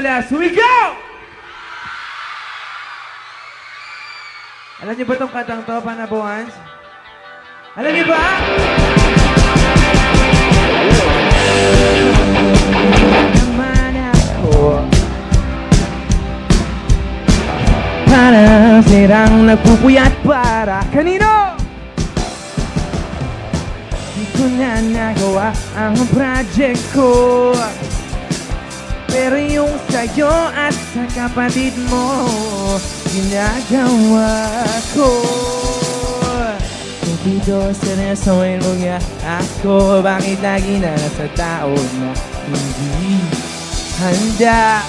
namumula, sumigaw! Alam niyo ba itong kantang to, Panabuans? Alam niyo ba? Naman ako parang sirang nagpupuyat para kanino? Di ko na nagawa ang project ko, pero yung sa'yo at sa kapatid mo ginagawa ko. Dito seryosoin mo nga ako, bakit lagi na nasa tao na hindi handa?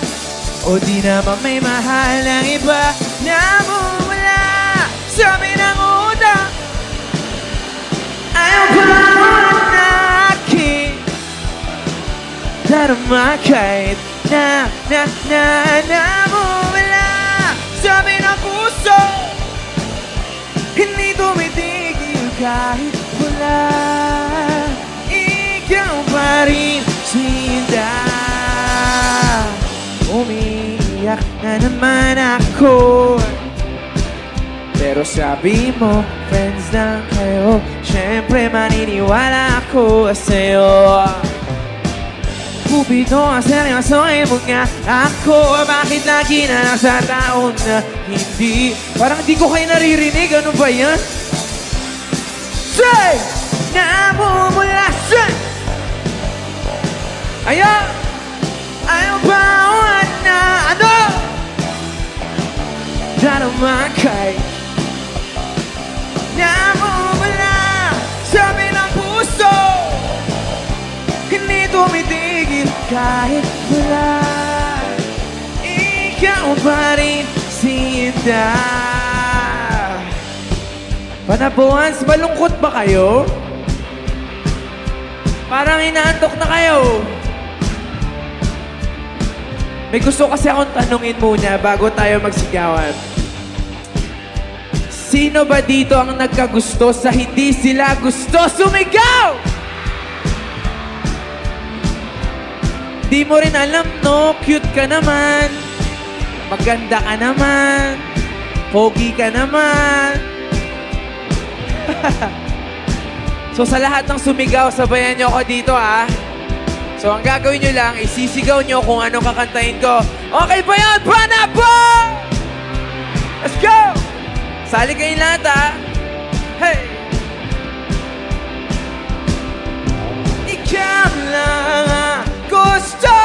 O di naman may mahal ng iba na mumula sabi ng utang. Ayaw pa na aking darama kahit na mumula sabi ng puso. Hindi tumitigil kahit wala, ikaw pa rin sinda. Umiiyak na naman ako, pero sabi mo, friends lang kayo. Siyempre maniniwala ako sa'yo. Cupido, seryosoin mo nga ako, bakit lagi na lang sa taon na hindi? Parang di ko kayo naririnig, ano ba yan? Say! Namumula, say! Ayaw! Ayaw ba na ano? Darama kay namumula sabi ng puso. Hindi tumitigil kahit wala, ikaw pa rin sinta. Panabuans, malungkot ba kayo? Parang inaantok na kayo. May gusto kasi akong tanungin muna bago tayo magsigawan. Sino ba dito ang nagkagusto sa hindi sila gusto? Sumigaw! Di mo rin alam, no? Cute ka naman. Maganda ka naman. Pogi ka naman. So sa lahat ng sumigaw, sabayan niyo ako dito, ha? So ang gagawin niyo lang, isisigaw niyo kung anong kakantahin ko. Okay ba yan? Panabo! Let's go! Sali kayo lahat, ha? Hey! Ikaw lang ang gusto,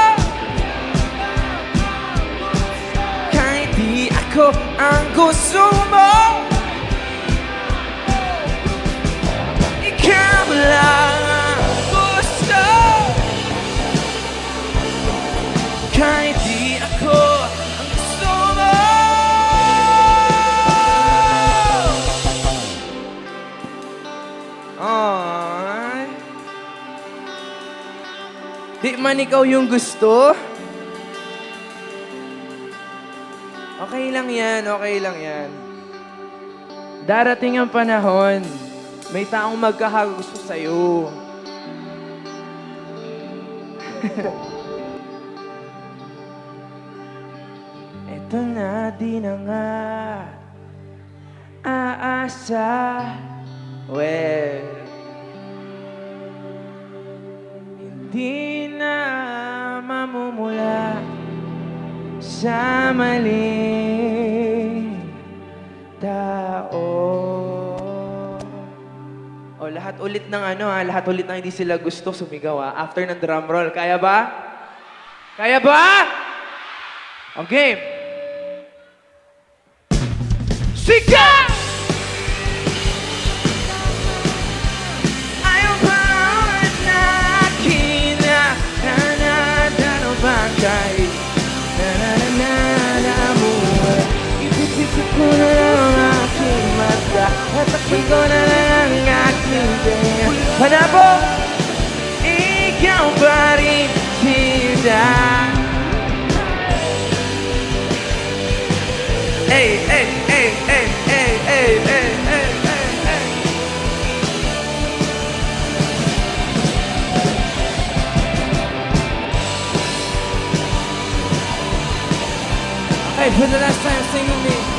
kahit di ako ang gusto mo. Ikaw lang ang gusto, kahit di ako ang gusto mo. Ay, di man ikaw yung gusto. Okay lang yan, okay lang yan. Darating ang panahon, may taong magkakagusto sa'yo. Eto na di na nga aasa. Well, hindi na mamumula sa maling tao. O, lahat ulit ng ano, ha? Lahat ulit ng hindi sila gusto sumigaw, ha? After ng drum roll. Kaya ba? Kaya ba? Okay. Sigaw! Ayaw ba na akin na bangkay? Na mo. Ipipikit ko na lang ang aking mata at takbay ko na lang ang aking tenga. Panabo! Ikaw pa rin sila. Hey, hey, hey, hey, hey. Alright, for the last time, sing with me.